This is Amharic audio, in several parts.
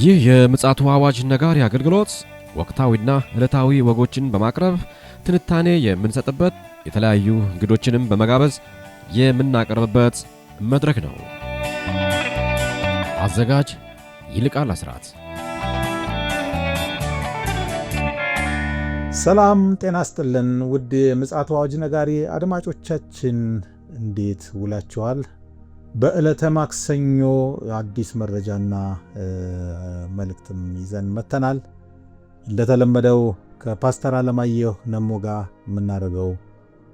ይህ የምጽአቱ አዋጅ ነጋሪ አገልግሎት ወቅታዊና ዕለታዊ ወጎችን በማቅረብ ትንታኔ የምንሰጥበት የተለያዩ እንግዶችንም በመጋበዝ የምናቀርብበት መድረክ ነው። አዘጋጅ ይልቃል አስራት። ሰላም ጤና ይስጥልን ውድ የምጽአቱ አዋጅ ነጋሪ አድማጮቻችን እንዴት ውላችኋል? በዕለተ ማክሰኞ አዲስ መረጃና መልእክትም ይዘን መተናል። እንደተለመደው ከፓስተር አለማየሁ ነሞ ጋር የምናደርገው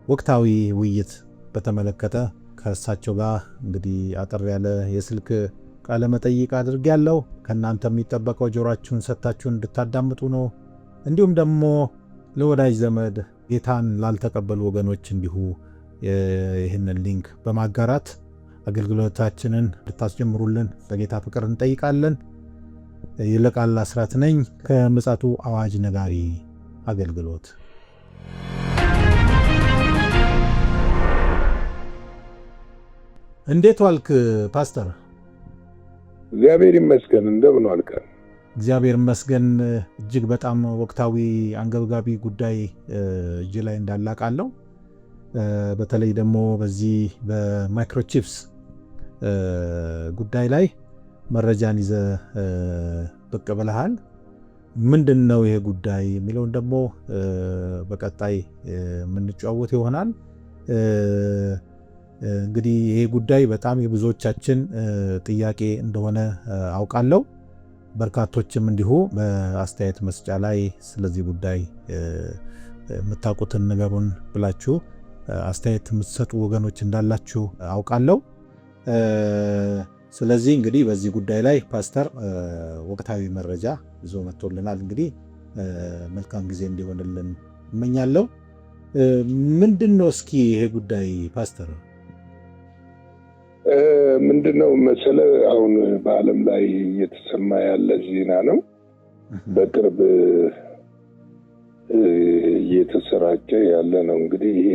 ወቅታዊ ውይይት በተመለከተ ከእሳቸው ጋር እንግዲህ አጠር ያለ የስልክ ቃለ መጠይቅ አድርጌያለሁ። ከእናንተ የሚጠበቀው ጆሮአችሁን ሰጥታችሁን እንድታዳምጡ ነው። እንዲሁም ደግሞ ለወዳጅ ዘመድ ጌታን ላልተቀበሉ ወገኖች እንዲሁ ይህንን ሊንክ በማጋራት አገልግሎታችንን እንድታስጀምሩልን በጌታ ፍቅር እንጠይቃለን። ይልቃል አስራት ነኝ ከምጽአቱ አዋጅ ነጋሪ አገልግሎት። እንዴት ዋልክ ፓስተር? እግዚአብሔር ይመስገን። እንደምን ዋልክ? እግዚአብሔር ይመስገን። እጅግ በጣም ወቅታዊ አንገብጋቢ ጉዳይ እጅ ላይ እንዳላቃለሁ። በተለይ ደግሞ በዚህ በማይክሮቺፕስ ጉዳይ ላይ መረጃን ይዘ ብቅ ብለሃል። ምንድን ነው ይሄ ጉዳይ የሚለውን ደግሞ በቀጣይ የምንጫወት ይሆናል። እንግዲህ ይሄ ጉዳይ በጣም የብዙዎቻችን ጥያቄ እንደሆነ አውቃለሁ። በርካቶችም እንዲሁ በአስተያየት መስጫ ላይ ስለዚህ ጉዳይ የምታውቁትን ንገሩን ብላችሁ አስተያየት የምትሰጡ ወገኖች እንዳላችሁ አውቃለሁ። ስለዚህ እንግዲህ በዚህ ጉዳይ ላይ ፓስተር ወቅታዊ መረጃ ይዞ መጥቶልናል። እንግዲህ መልካም ጊዜ እንዲሆንልን እመኛለሁ። ምንድን ነው እስኪ ይሄ ጉዳይ ፓስተር? ምንድነው መሰለህ አሁን በዓለም ላይ እየተሰማ ያለ ዜና ነው። በቅርብ እየተሰራጨ ያለ ነው። እንግዲህ ይሄ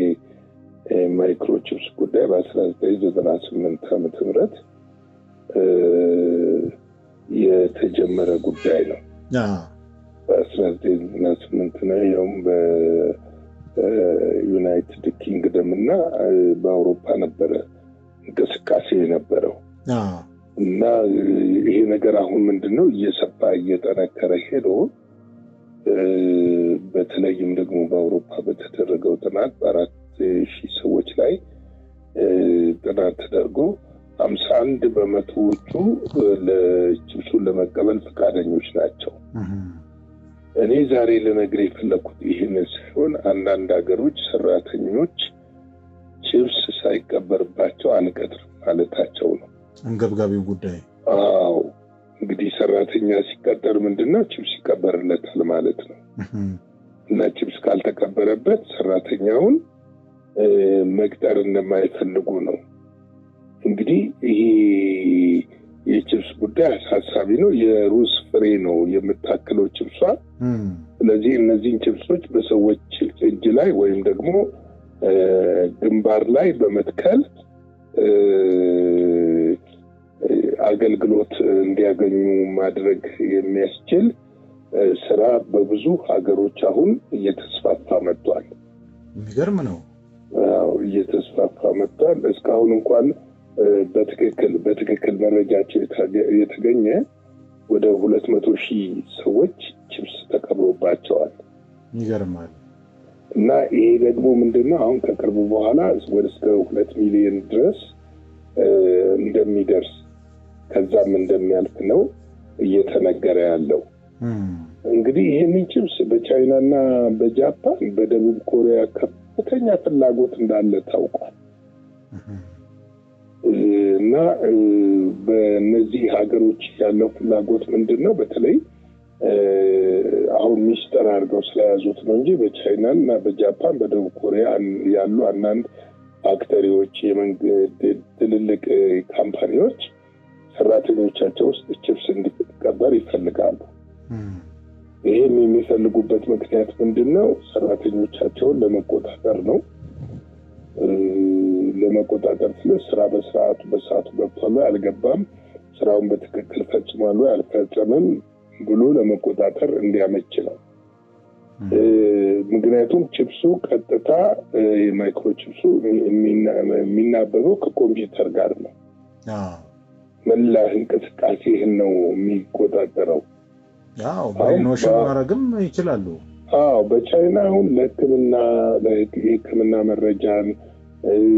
ማይክሮቺፕስ ጉዳይ በ1998 ዓመተ ምህረት የተጀመረ ጉዳይ ነው። በ1998 ነው። ይኸውም በዩናይትድ ኪንግደም እና በአውሮፓ ነበረ እንቅስቃሴ የነበረው እና ይሄ ነገር አሁን ምንድነው እየሰፋ እየጠነከረ ሄዶ በተለይም ደግሞ በአውሮፓ በተደረገው ጥናት በ4,000 ሰዎች ላይ ጥናት ተደርጎ 51 በመቶዎቹ ለቺፕሱን ለመቀበል ፈቃደኞች ናቸው። እኔ ዛሬ ልነግርህ የፈለኩት ይህን ሲሆን አንዳንድ ሀገሮች ሰራተኞች ቺፕስ ሳይቀበርባቸው አንቀጥር ማለታቸው ነው። አንገብጋቢው ጉዳይ። አዎ እንግዲህ ሰራተኛ ሲቀጠር ምንድነው ቺፕስ ይቀበርለታል ማለት ነው። እና ቺፕስ ካልተቀበረበት ሰራተኛውን መቅጠር እንደማይፈልጉ ነው። እንግዲህ ይሄ የቺፕስ ጉዳይ አሳሳቢ ነው። የሩዝ ፍሬ ነው የምታክለው ቺፕሷ። ስለዚህ እነዚህን ቺፕሶች በሰዎች እጅ ላይ ወይም ደግሞ ግንባር ላይ በመትከል አገልግሎት እንዲያገኙ ማድረግ የሚያስችል ስራ በብዙ ሀገሮች አሁን እየተስፋፋ መጥቷል። የሚገርም ነው። አዎ እየተስፋፋ መጥቷል። እስካሁን እንኳን በትክክል መረጃቸው የተገኘ ወደ 200,000 ሰዎች ቺፕስ ተቀብሮባቸዋል። ይገርማል። እና ይሄ ደግሞ ምንድነው አሁን ከቅርቡ በኋላ ወደ 2 ሚሊዮን ድረስ እንደሚደርስ ከዛም እንደሚያልፍ ነው እየተነገረ ያለው። እንግዲህ ይሄንን ቺፕስ በቻይናና በጃፓን በደቡብ ኮሪያ ከፍተኛ ፍላጎት እንዳለ ታውቋል። እና በእነዚህ ሀገሮች ያለው ፍላጎት ምንድነው በተለይ አሁን ሚስጥር አድርገው ስለያዙት ነው እንጂ በቻይናና በጃፓን በደቡብ ኮሪያ ያሉ አንዳንድ ፋክተሪዎች የመንግስት ትልልቅ ካምፓኒዎች ሰራተኞቻቸው ውስጥ ቺፕስ እንዲቀበር ይፈልጋሉ። ይሄም የሚፈልጉበት ምክንያት ምንድነው? ሰራተኞቻቸውን ለመቆጣጠር ነው። ለመቆጣጠር ስለ ስራ በሰዓቱ ገብቷል አልገባም ስራውን በትክክል ፈጽሟል ወይ አልፈጸመም ብሎ ለመቆጣጠር እንዲያመች ነው። ምክንያቱም ቺፕሱ ቀጥታ የማይክሮ ቺፕሱ የሚናበበው ከኮምፒውተር ጋር ነው። መላ እንቅስቃሴህን ነው የሚቆጣጠረው። ብሬኖሽን ማድረግም ይችላሉ። በቻይና አሁን ለሕክምና መረጃን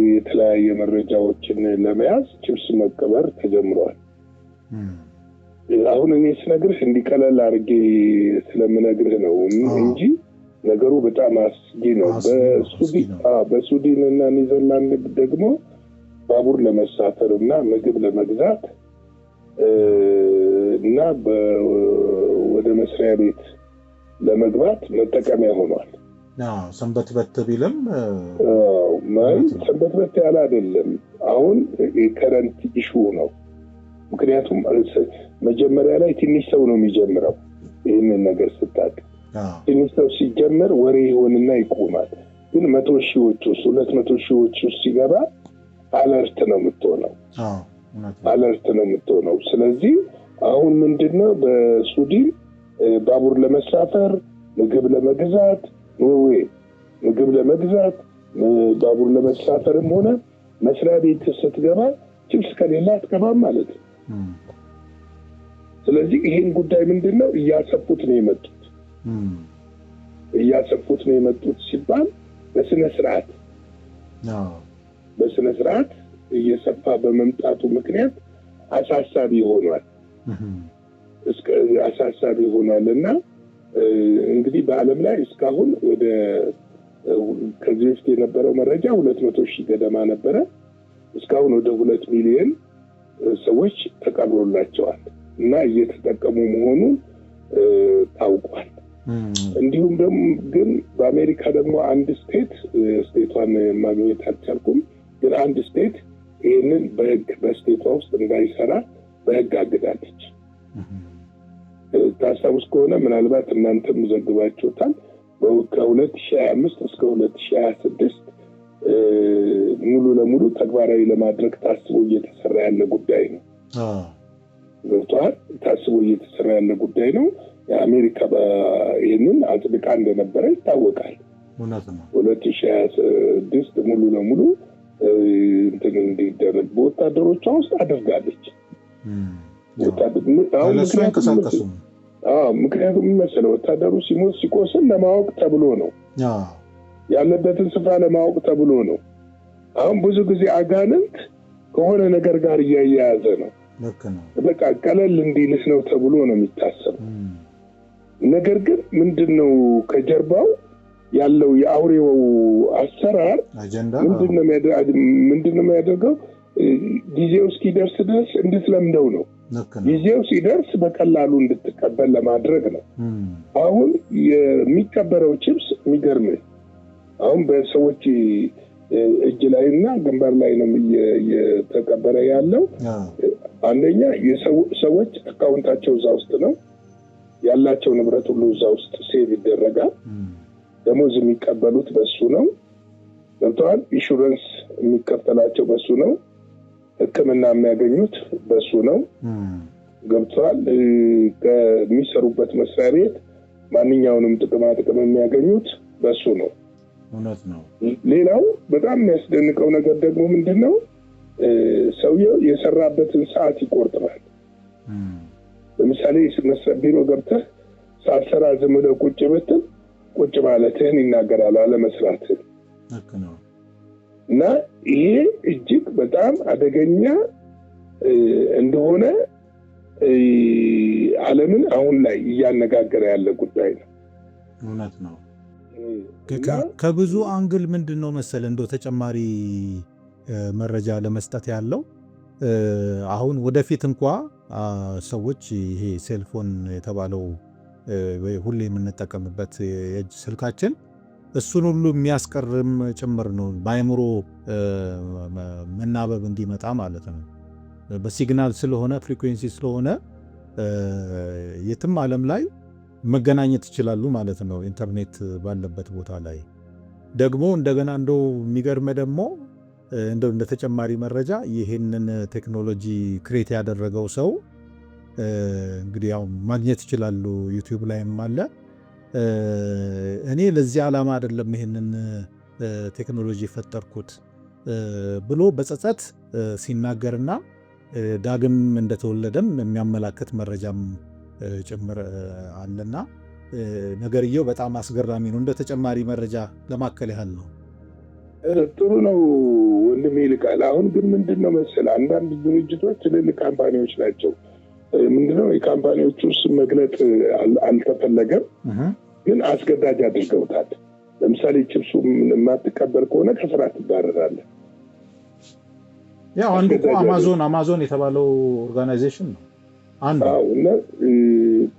የተለያየ መረጃዎችን ለመያዝ ቺፕስ መቀበር ተጀምሯል። አሁን እኔ ስነግርህ እንዲቀለል አድርጌ ስለምነግርህ ነው እንጂ ነገሩ በጣም አስጊ ነው። በስዊድን እና ኔዘርላንድ ደግሞ ባቡር ለመሳፈር እና ምግብ ለመግዛት እና ወደ መስሪያ ቤት ለመግባት መጠቀሚያ ሆኗል። ሰንበትበት ቢልም ሰንበትበት ያለ አይደለም። አሁን የከረንት ኢሹ ነው። ምክንያቱም መጀመሪያ ላይ ትንሽ ሰው ነው የሚጀምረው። ይህንን ነገር ስታቅ ትንሽ ሰው ሲጀምር ወሬ ይሆንና ይቆማል። ግን 100 ሺዎች ውስጥ 200 ሺዎች ውስጥ ሲገባ አለርት ነው የምትሆነው። ስለዚህ አሁን ምንድነው በስዊድን ባቡር ለመሳፈር ምግብ ለመግዛት ባቡር ለመሳፈርም ሆነ መስሪያ ቤት ስትገባ ቺፕስ ከሌላ አትገባም ማለት ነው። ስለዚህ ይሄን ጉዳይ ምንድነው እያሰፉት ነው የመጡት ሲባል በስነ ስርዓት እየሰፋ በመምጣቱ ምክንያት አሳሳቢ ሆኗልና እንግዲህ በዓለም ላይ እስካሁን ወደ ከዚህ በፊት የነበረው መረጃ 200,000 ገደማ ነበረ። እስካሁን ወደ 2 ሚሊዮን ሰዎች ተቀብሎላቸዋል እና እየተጠቀሙ መሆኑን ታውቋል። እንዲሁም ደግሞ ግን በአሜሪካ ደግሞ አንድ ስቴቷን ማግኘት አልቻልኩም፣ ግን አንድ ስቴት ይህንን በስቴቷ ውስጥ እንዳይሰራ በሕግ አግዳለች። ታስታውስ ከሆነ ምናልባት እናንተም ዘግባችሁታል። ከ2025 እስከ 2026 ሙሉ ለሙሉ ተግባራዊ ለማድረግ ታስቦ እየተሰራ ያለ ጉዳይ ነው። ገብቷል? ታስቦ እየተሰራ ያለ ጉዳይ ነው። የአሜሪካ ይህንን አጽድቃ እንደነበረ ይታወቃል። 2026 ሙሉ ለሙሉ እንዲደረግ በወታደሮቿ ውስጥ አድርጋለች። ምክንያቱም መሰለ ወታደሩ ሲሞት ሲቆስል ለማወቅ ተብሎ ነው፣ ያለበትን ስፍራ ለማወቅ ተብሎ ነው። አሁን ብዙ ጊዜ አጋንንት ከሆነ ነገር ጋር እያያያዘ ነው። በቃ ቀለል እንዲልስ ነው ተብሎ ነው የሚታሰበው። ነገር ግን ምንድነው ከጀርባው ያለው የአውሬው አሰራር ምንድነው የሚያደርገው? ጊዜው እስኪደርስ ድረስ እንድትለምደው ነው። ጊዜው ሲደርስ በቀላሉ እንድትቀበል ለማድረግ ነው። አሁን የሚቀበረው ቺፕስ የሚገርም አሁን በሰዎች እጅ ላይና ግንባር ላይ ነው እየተቀበረ ያለው። አንደኛ ሰዎች አካውንታቸው እዛ ውስጥ ነው ያላቸው፣ ንብረት ሁሉ እዛ ውስጥ ሴቭ ይደረጋል። ደሞዝ የሚቀበሉት በሱ ነው። ገብተዋል? ኢንሹራንስ የሚከፈላቸው በሱ ነው። ሕክምና የሚያገኙት በሱ ነው። ገብተዋል? ከሚሰሩበት መስሪያ ቤት ማንኛውንም ጥቅም የሚያገኙት በሱ ነው። እውነት ነው። ሌላው በጣም የሚያስደንቀው ነገር ደግሞ ምንድነው? ሰውየው የሰራበትን ሰዓት ይቆርጥራል። ለምሳሌ ቢሮ ገብተህ ሳትሰራ ዝም ብለህ ቁጭ ብትል ቁጭ ማለትህን ይናገራል፣ አለመስራትህን። እና ይሄ እጅግ በጣም አደገኛ እንደሆነ ዓለምን አሁን ላይ እያነጋገረ ያለ ጉዳይ ነው። እውነት ነው። ከብዙ አንግል ምንድነው መሰለ እንደው ተጨማሪ መረጃ ለመስጠት ያለው አሁን ወደፊት እንኳ ሰዎች ይሄ ሴልፎን የተባለው ሁሌ የምንጠቀምበት የእጅ ስልካችን እሱን ሁሉ የሚያስቀርም ጭምር ነው፣ በአእምሮ መናበብ እንዲመጣ ማለት ነው። በሲግናል ስለሆነ ፍሪኩዌንሲ ስለሆነ የትም ዓለም ላይ መገናኘት ይችላሉ ማለት ነው። ኢንተርኔት ባለበት ቦታ ላይ ደግሞ እንደገና እንደው የሚገርመ ደግሞ እንደው እንደ ተጨማሪ መረጃ ይሄንን ቴክኖሎጂ ክሬት ያደረገው ሰው እንግዲህ ያው ማግኘት ይችላሉ፣ ዩቲዩብ ላይም አለ። እኔ ለዚህ ዓላማ አይደለም ይሄንን ቴክኖሎጂ ፈጠርኩት ብሎ በጸጸት ሲናገርና ዳግም እንደተወለደም የሚያመላክት መረጃም ጭምር አለና ነገርየው በጣም አስገራሚ ነው። እንደ ተጨማሪ መረጃ ለማከል ያህል ነው። ጥሩ ነው ወንድሜ ይልቃል። አሁን ግን ምንድነው መሰለህ አንዳንድ ድርጅቶች ትልልቅ ካምፓኒዎች ናቸው። ምንድነው የካምፓኒዎቹ ስም መግለጽ አልተፈለገም፣ ግን አስገዳጅ አድርገውታል። ለምሳሌ ቺፕሱ የማትቀበል ከሆነ ከስራ ትባረራለህ። ያው አንዱ አማዞን የተባለው ኦርጋናይዜሽን ነው አንዱ። እና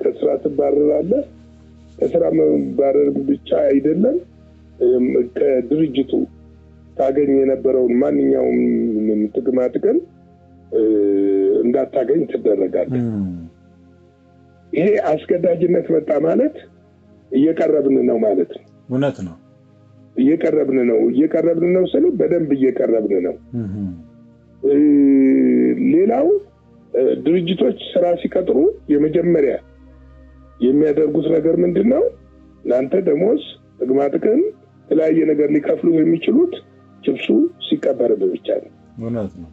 ከስራ ትባረራለህ። ከስራ መባረር ብቻ አይደለም፣ ከድርጅቱ ታገኝ የነበረውን ማንኛውም ጥቅማ ጥቅም እንዳታገኝ ትደረጋለህ። ይሄ አስገዳጅነት መጣ ማለት እየቀረብን ነው ማለት ነው። እውነት ነው። እየቀረብን ነው ስለ በደንብ እየቀረብን ነው። ሌላው ድርጅቶች ስራ ሲቀጥሩ የመጀመሪያ የሚያደርጉት ነገር ምንድነው? ለአንተ ደሞዝ፣ ጥቅማ ጥቅም፣ የተለያየ ነገር ሊከፍሉ የሚችሉት ቺፕሱ ሲቀበርብህ ብቻ ነው። እውነት ነው።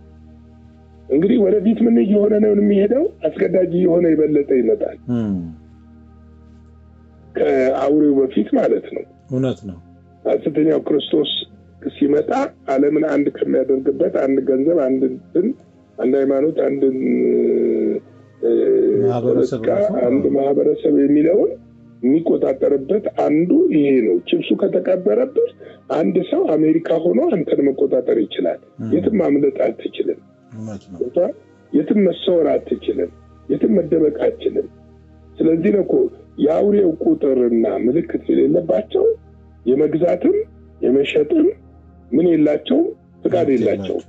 እንግዲህ ወደፊት ምን እየሆነ ነው የሚሄደው? አስገዳጅ የሆነ የበለጠ ይመጣል ከአውሬው በፊት ማለት ነው። እውነት ነው። ሐሰተኛው ክርስቶስ ሲመጣ ዓለምን አንድ ከሚያደርግበት አንድ ገንዘብ፣ አንድ ሃይማኖት፣ አንድ ማህበረሰብ የሚለውን የሚቆጣጠርበት አንዱ ይሄ ነው። ቺፕሱ ከተቀበረበት አንድ ሰው አሜሪካ ሆኖ አንተን መቆጣጠር ይችላል። የትም ማምለጥ አትችልም። የትም መሰወር አትችልም። የትም መደበቅ አትችልም። ስለዚህ ነው እኮ የአውሬው ቁጥርና ምልክት የሌለባቸው የመግዛትም የመሸጥም ምን የላቸውም፣ ፍቃድ የላቸውም።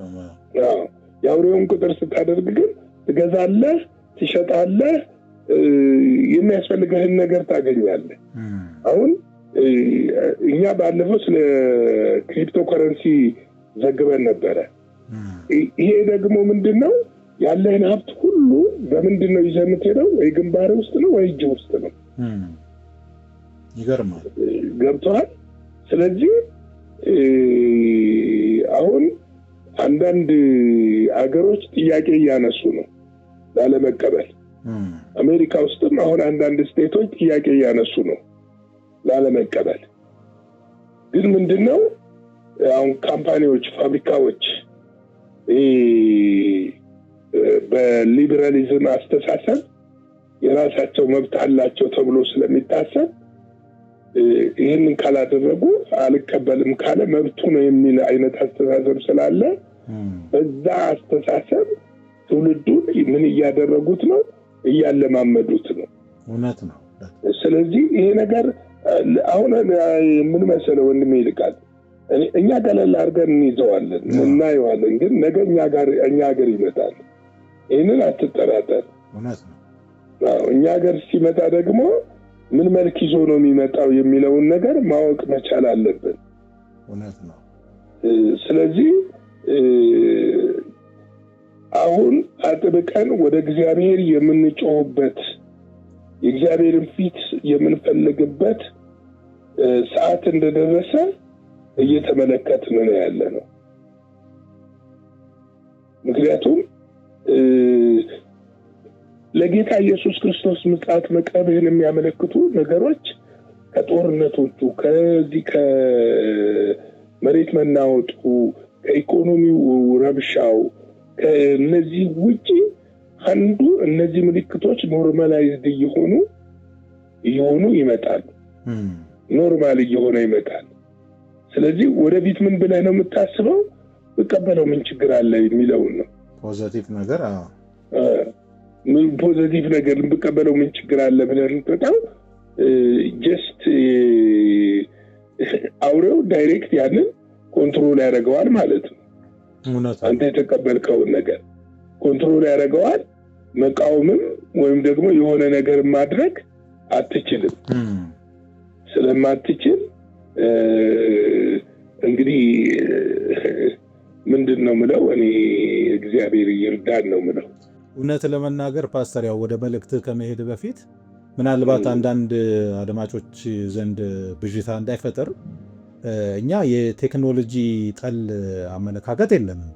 የአውሬውን ቁጥር ስታደርግ ግን ትገዛለህ፣ ትሸጣለህ፣ የሚያስፈልግህን ነገር ታገኛለህ። አሁን እኛ ባለፈው ስለ ክሪፕቶ ከረንሲ ዘግበን ነበረ። ይሄ ደግሞ ምንድነው? ያለህን ሀብት ሁሉ በምንድነው ይዘህ የምትሄደው? ወይ ግንባር ውስጥ ነው ወይ እጅ ውስጥ ነው። ይገርማል። ገብቶሃል? ስለዚህ አሁን አንዳንድ አገሮች ጥያቄ እያነሱ ነው ላለመቀበል። አሜሪካ ውስጥም አሁን አንዳንድ ስቴቶች ጥያቄ እያነሱ ነው ላለመቀበል። ግን ምንድነው አሁን ካምፓኒዎች፣ ፋብሪካዎች በሊበራሊዝም አስተሳሰብ የራሳቸው መብት አላቸው ተብሎ ስለሚታሰብ ይህንን ካላደረጉ አልቀበልም ካለ መብቱ ነው የሚል አይነት አስተሳሰብ ስላለ በዛ አስተሳሰብ ትውልዱን ምን እያደረጉት ነው? እያለማመዱት ነው። እውነት ነው። ስለዚህ ይሄ ነገር አሁን ምን መሰለህ ወንድሜ ይልቃል፣ እኛ ቀለል አድርገን እንይዘዋለን እናየዋለን፣ ግን ነገ እኛ ሀገር ይመጣል። ይህንን አትጠራጠር። እውነት ነው። እኛ ሀገር ሲመጣ ደግሞ ምን መልክ ይዞ ነው የሚመጣው የሚለውን ነገር ማወቅ መቻል አለብን። እውነት ነው። ስለዚህ አሁን አጥብቀን ወደ እግዚአብሔር የምንጮህበት የእግዚአብሔርን ፊት የምንፈልግበት ሰዓት እንደደረሰ እየተመለከትን ነው ያለነው። ምክንያቱም ለጌታ ኢየሱስ ክርስቶስ ምጽአት መቅረብን የሚያመለክቱ ነገሮች ከጦርነቶቹ፣ ከዚህ ከመሬት መናወጡ፣ ከኢኮኖሚው ረብሻው፣ ከነዚህ ውጪ አንዱ እነዚህ ምልክቶች ኖርማላይዝድ እየሆኑ ይመጣሉ። ኖርማል እየሆነ ይመጣል። ስለዚህ ወደፊት ምን ብለህ ነው የምታስበው? በቀበለው ምን ችግር አለ የሚለውን ነው። ፖዚቲቭ ነገር ምን ፖዚቲቭ ነገር በቀበለው ምን ችግር አለ ብለህ ልትወጣው ጀስት አውሬው ዳይሬክት ያንን ኮንትሮል ያደርገዋል ማለት ነው። አንተ የተቀበልከውን ነገር ኮንትሮል ያደርገዋል። መቃወምም ወይም ደግሞ የሆነ ነገር ማድረግ አትችልም። ስለማትችል እንግዲህ ምን ነው ምለው እኔ እግዚአብሔር ይርዳን ነው ምለው። እውነት ለመናገር ፓስተር ያው ወደ መልእክት ከመሄድ በፊት ምናልባት አንዳንድ አድማጮች ዘንድ ብዥታ እንዳይፈጠር እኛ የቴክኖሎጂ ጠል አመለካከት የለንም።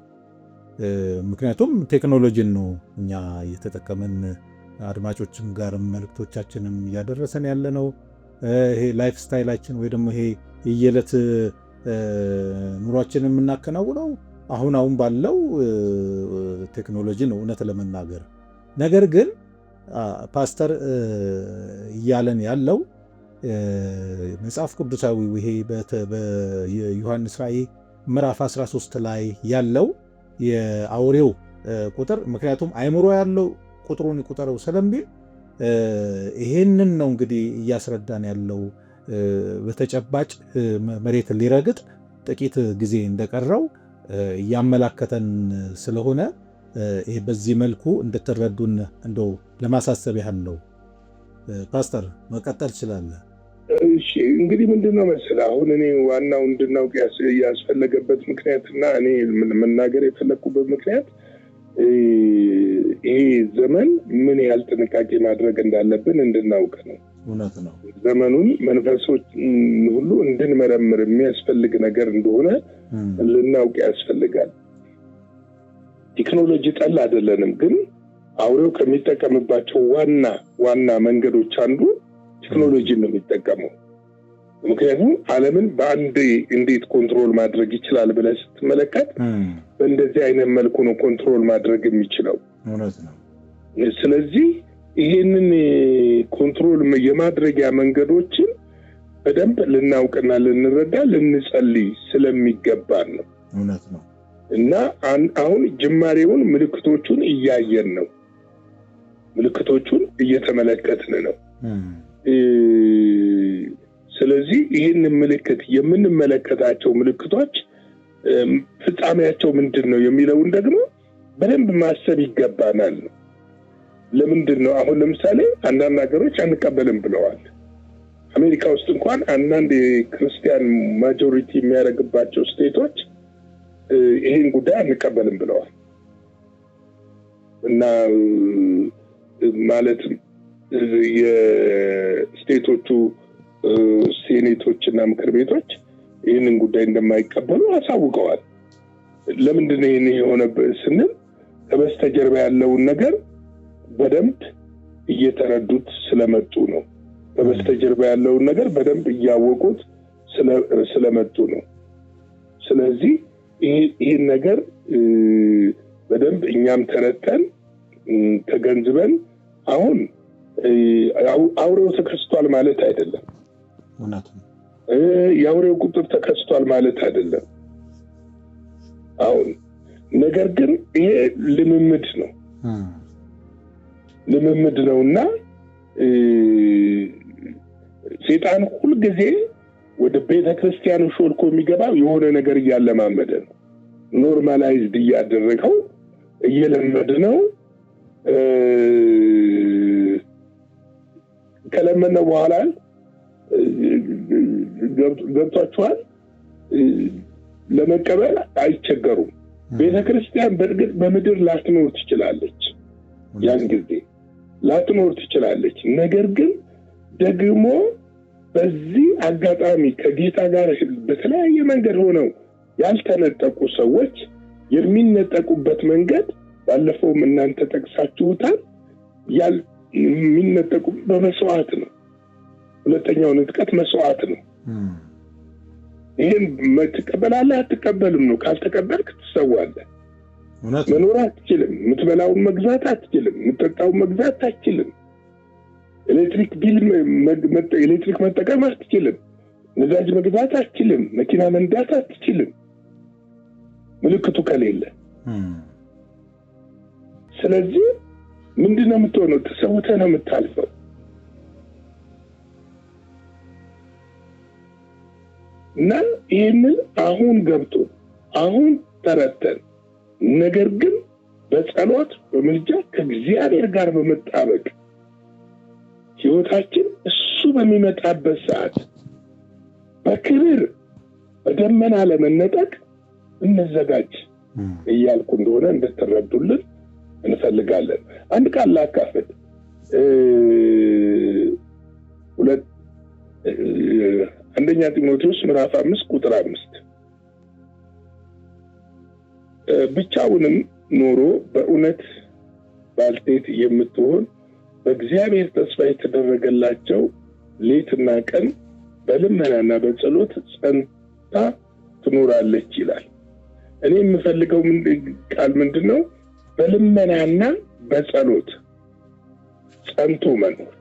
ምክንያቱም ቴክኖሎጂን ነው እኛ እየተጠቀመን አድማጮችም ጋር መልእክቶቻችንም እያደረሰን ያለ ነው። ይሄ ላይፍ ስታይላችን ወይ ደግሞ ይሄ የየዕለት ኑሯችንን የምናከናውነው አሁን ባለው ቴክኖሎጂ ነው እውነት ለመናገር። ነገር ግን ፓስተር እያለን ያለው መጽሐፍ ቅዱሳዊ ይሄ በዮሐንስ ራእይ ምዕራፍ 13 ላይ ያለው የአውሬው ቁጥር ምክንያቱም አይምሮ ያለው ቁጥሩን ይቁጠረው ስለሚል ይሄንን ነው እንግዲህ እያስረዳን ያለው። በተጨባጭ መሬት ሊረግጥ ጥቂት ጊዜ እንደቀረው እያመላከተን ስለሆነ ይሄ በዚህ መልኩ እንድትረዱን እንደው ለማሳሰብ ያህል ነው። ፓስተር መቀጠል ይችላል። እሺ እንግዲህ ምንድነው መሰለህ አሁን እኔ ዋናው እንድናውቅ ያስፈለገበት ምክንያትና እኔ መናገር የፈለኩበት ምክንያት ይሄ ዘመን ምን ያህል ጥንቃቄ ማድረግ እንዳለብን እንድናውቅ ነው። እውነት ነው። ዘመኑን መንፈሶች ሁሉ እንድንመረምር የሚያስፈልግ ነገር እንደሆነ ልናውቅ ያስፈልጋል። ቴክኖሎጂ ጠል አይደለንም፣ ግን አውሬው ከሚጠቀምባቸው ዋና መንገዶች አንዱ ቴክኖሎጂ ነው የሚጠቀመው። ምክንያቱም ዓለምን በአንድ እንዴት ኮንትሮል ማድረግ ይችላል ብለህ ስትመለከት በእንደዚህ አይነት መልኩ ነው ኮንትሮል ማድረግ የሚችለው። እውነት ነው። ስለዚህ ይሄንን ኮንትሮል የማድረጊያ መንገዶችን በደንብ ልናውቅና ልንረዳ ልንጸልይ ስለሚገባን ነው። እውነት ነው። እና አሁን ጅማሬውን ምልክቶቹን እያየን ነው። ምልክቶቹን እየተመለከትን ነው። ስለዚህ ይህን ምልክት የምንመለከታቸው ምልክቶች ፍጻሜያቸው ምንድነው የሚለውን ደግሞ በደንብ ማሰብ ይገባናል። ለምንድን ነው አሁን ለምሳሌ አንዳንድ ሀገሮች አንቀበልም ብለዋል። አሜሪካ ውስጥ እንኳን አንዳንድ ክርስቲያን ማጆሪቲ የሚያደርግባቸው ስቴቶች ይሄን ጉዳይ አንቀበልም ብለዋል። እና ማለትም የስቴቶቹ ሴኔቶችና ምክር ቤቶች ይህንን ጉዳይ እንደማይቀበሉ አሳውቀዋል። ለምንድን ነው ይሄን የሆነበት ስንል ከበስተጀርባ ያለውን ነገር በደንብ እየተረዱት ስለመጡ ነው። ከበስተጀርባ ያለውን ነገር በደንብ እያወቁት ስለመጡ ነው። ስለዚህ ይሄን ነገር በደንብ እኛም ተረተን ተገንዝበን አሁን አውሬው ተከስቷል ማለት አይደለም። እውነት ነው። የአውሬው ቁጥር ተከስቷል ማለት አይደለም። አሁን ነገር ግን ይሄ ልምምድ ነውና ሰይጣን ሁሉ ጊዜ ወደ ቤተክርስቲያኑ ሾልኮ የሚገባው የሆነ ነገር እያለማመደ ነው። ኖርማላይዝድ እያደረገው እየለመድነው ከለመነው በኋላ ገብቷቸዋል ለመቀበል አይቸገሩም። ቤተክርስቲያን በእርግጥ በምድር ላትኖር ትችላለች፣ ያን ጊዜ ላትኖር ትችላለች። ነገር ግን ደግሞ በዚህ አጋጣሚ ከጌታ ጋር በተለያየ መንገድ ሆነው ያልተነጠቁ ሰዎች የሚነጠቁበት መንገድ ባለፈውም እናንተ ጠቅሳችሁታል። የሚነጠቁ በመስዋዕት ነው። ሁለተኛው ንጥቀት መስዋዕት ነው። ይሄን ትቀበላለህ አትቀበልም ነው። ካልተቀበልክ ትሰዋለህ። መኖር አትችልም። የምትበላውን መግዛት አትችልም። የምትጠጣውን መግዛት አትችልም። ኤሌክትሪክ መጠቀም አትችልም። ነዳጅ መግዛት አትችልም። መኪና መንዳት አትችልም ምልክቱ ከሌለ። ስለዚህ ምንድነው የምትሆነው? ተሰውተህ ነው የምታልፈው። እና ይሄንን አሁን ገብቶ አሁን ተረተን ነገር ግን በጸሎት በመልጃ ከእግዚአብሔር ጋር በመጣበቅ ሕይወታችን እሱ በሚመጣበት ሰዓት በክብር በደመና ለመነጠቅ እንዘጋጅ። እያልኩ እንደሆነ እንድትረዱልን እንፈልጋለን። አንድ ቃል ላካፍል። አንደኛ ጢሞቴዎስ ምዕራፍ 5 ቁጥር 5 ብቻውንም ኖሮ በእውነት ባልቴት የምትሆን በእግዚአብሔር ተስፋ የተደረገላቸው ሌትና ቀን በልመናና በጸሎት ጸንታ ትኖራለች ይላል። እኔ የምፈልገው ቃል ምንድነው? በልመናና በጸሎት ጸንቶ መኖር፣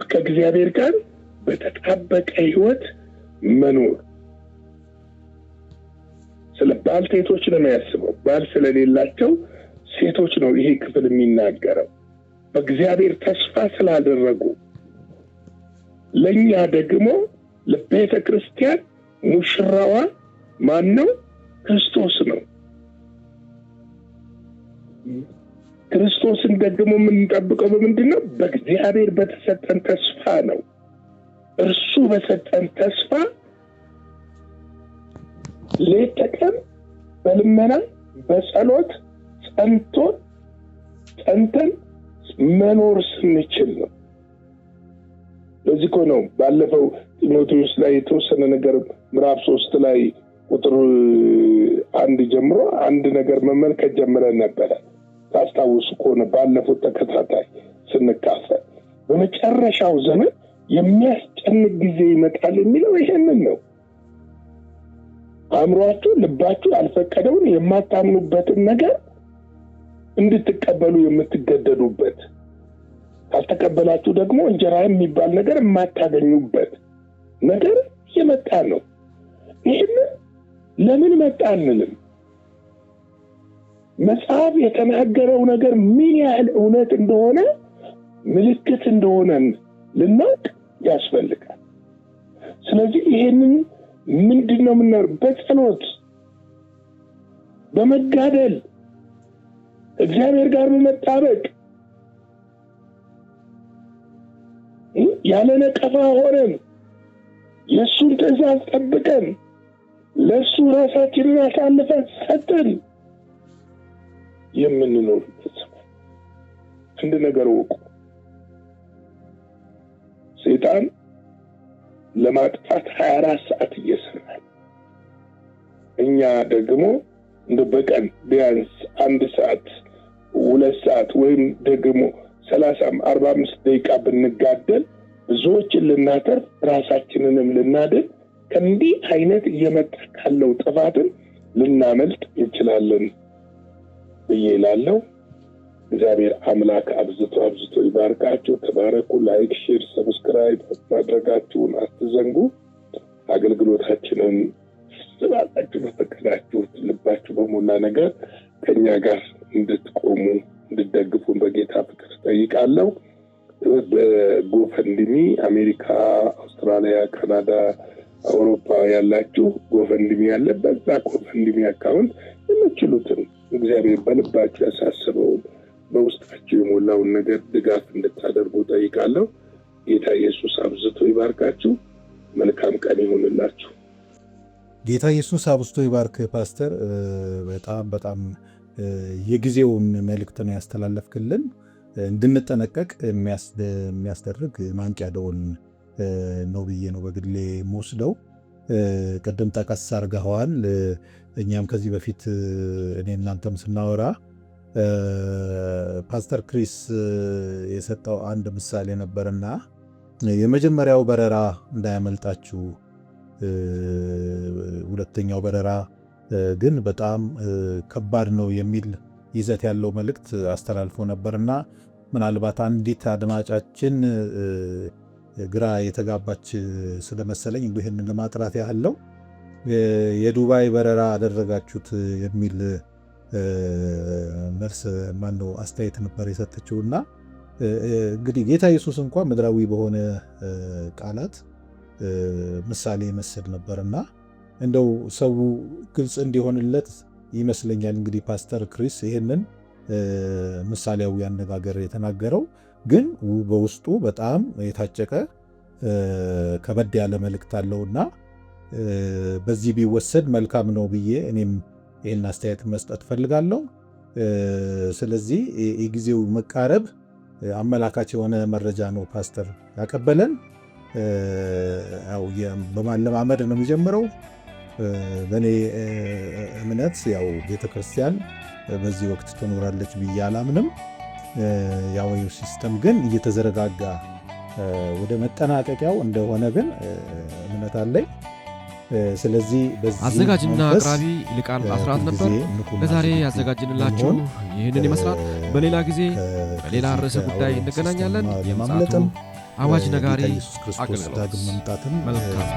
ከእግዚአብሔር ጋር በተጣበቀ ህይወት መኖር። ስለ ባልቴቶች ነው የሚያስበው። ባል ስለሌላቸው ሴቶች ነው ይሄ ክፍል የሚናገረው። በእግዚአብሔር ተስፋ ስላደረጉ፣ ለኛ ደግሞ ለቤተ ክርስቲያን ሙሽራዋ ማን ነው? ክርስቶስ ነው። ክርስቶስን ደግሞ የምንጠብቀው በምንድነው? በእግዚአብሔር በተሰጠን ተስፋ ነው። እርሱ በሰጠን ተስፋ ሌት ተቀን በልመና በጸሎት ጸንተን መኖር ስንችል ነው። ለዚህ እኮ ነው ባለፈው ጢሞቴዎስ ላይ የተወሰነ ነገር ምዕራፍ 3 ላይ ቁጥር 1 ጀምሮ አንድ ነገር መመልከት ጀምረን ነበረ። ታስታውሱ ከሆነ ባለፈው ተከታታይ ስንካፈል በመጨረሻው ዘመን የሚያስጨንቅ ጊዜ ይመጣል የሚለው ይሄንን ነው። አእምሮአችሁ ልባችሁ ያልፈቀደውን የማታምኑበትን ነገር እንድትቀበሉ የምትገደዱበት፣ ካልተቀበላችሁ ደግሞ እንጀራ የሚባል ነገር የማታገኙበት ነገር የመጣ ነው። ይሄንን ለምን መጣ አንልም። መጽሐፍ የተናገረው ነገር ምን ያህል እውነት እንደሆነ ምልክት እንደሆነ ልናውቅ ያስፈልጋል። ስለዚህ ይሄንን ምንድነው የምናደርገው? በጸሎት በመጋደል እግዚአብሔር ጋር በመጣበቅ ያለ ነቀፋ ሆነን የእሱን ትእዛዝ ጠብቀን ለእሱ ራሳችንን አሳልፈን ሰጥተን የምንኖርበት አንድ ነገር ወቁ። ሰይጣን ለማጥፋት 24 ሰዓት እየሰራ፣ እኛ ደግሞ እንደ በቀን ቢያንስ 1 ሰዓት 2 ሰዓት ወይም ደግሞ 30-45 ደቂቃ ብንጋደል ብዙዎችን ልናተርፍ ራሳችንንም ልናድን ከእንዲህ አይነት እየመጣ ካለው ጥፋትን ልናመልጥ እንችላለን ብዬ እላለሁ። እግዚአብሔር አምላክ አብዝቶ ይባርካችሁ። ተባረኩ። ላይክ፣ ሼር፣ ሰብስክራይብ ማድረጋችሁን አትዘንጉ። አገልግሎታችንን ስላላችሁ በፈቀዳችሁት ልባችሁ በሞላ ነገር ከኛ ጋር እንድትቆሙ እንድትደግፉን በጌታ ፍቅር ጠይቃለሁ። በጎፈንድሚ አሜሪካ፣ አውስትራሊያ፣ ካናዳ፣ አውሮፓ ያላችሁ ጎፈንድሚ ያለበት ጎፈንድሚ አካውንት የምትችሉትን እግዚአብሔር በልባችሁ ያሳሰበውን በውስጣችሁ የሞላውን ነገር ድጋፍ እንድታደርጉ ጠይቃለሁ። ጌታ ኢየሱስ አብዝቶ ይባርካችሁ። መልካም ቀን ይሁንላችሁ። ጌታ ኢየሱስ አብዝቶ ይባርክ። ፓስተር በጣም የጊዜውን መልእክት ነው ያስተላለፍክልን። እንድንጠነቀቅ የሚያስደርግ ማንቂያ ደወል ነው ብዬ ነው በግሌ የምወስደው። ቅድም ጠቀስ አድርገዋል። እኛም ከዚህ በፊት እኔ እናንተም ስናወራ ፓስተር ክሪስ የሰጠው አንድ ምሳሌ ነበርና የመጀመሪያው በረራ እንዳያመልጣችሁ፣ ሁለተኛው በረራ ግን በጣም ከባድ ነው የሚል ይዘት ያለው መልእክት አስተላልፎ ነበርና ምናልባት አንዲት አድማጫችን ግራ የተጋባች ስለመሰለኝ ይህንን ለማጥራት ያህለው የዱባይ በረራ አደረጋችሁት የሚል መልስ ማነው አስተያየት ነበር የሰጠችውና እንግዲህ ጌታ ኢየሱስ እንኳን ምድራዊ በሆነ ቃላት ምሳሌ መስል ነበርና እንደው ሰው ግልጽ እንዲሆንለት ይመስለኛል እንግዲህ ፓስተር ክሪስ ይሄንን ምሳሌያዊ አነጋገር የተናገረው ግን በውስጡ በጣም የታጨቀ ከበድ ያለ መልእክት አለውና በዚህ ቢወሰድ መልካም ነው ብዬ እኔም ይህን አስተያየት መስጠት ፈልጋለሁ። ስለዚህ የጊዜው መቃረብ አመላካች የሆነ መረጃ ነው ፓስተር ያቀበለን። ያው በማለማመድ ነው የሚጀምረው። በእኔ እምነት ያው ቤተክርስቲያን በዚህ ወቅት ትኖራለች ብዬ አላምንም። ያው ሲስተም ግን እየተዘረጋጋ ወደ መጠናቀቂያው እንደሆነ ግን እምነት አለኝ። ስለዚህ በዚህ አዘጋጅና አቅራቢ ይልቃል አስራት ነበር። ለዛሬ ያዘጋጅንላችሁ ይህንን ይመስላል። በሌላ ጊዜ በሌላ ርዕሰ ጉዳይ እንገናኛለን። የማምለጥም አዋጅ ነጋሪ አገልግሎት መልካም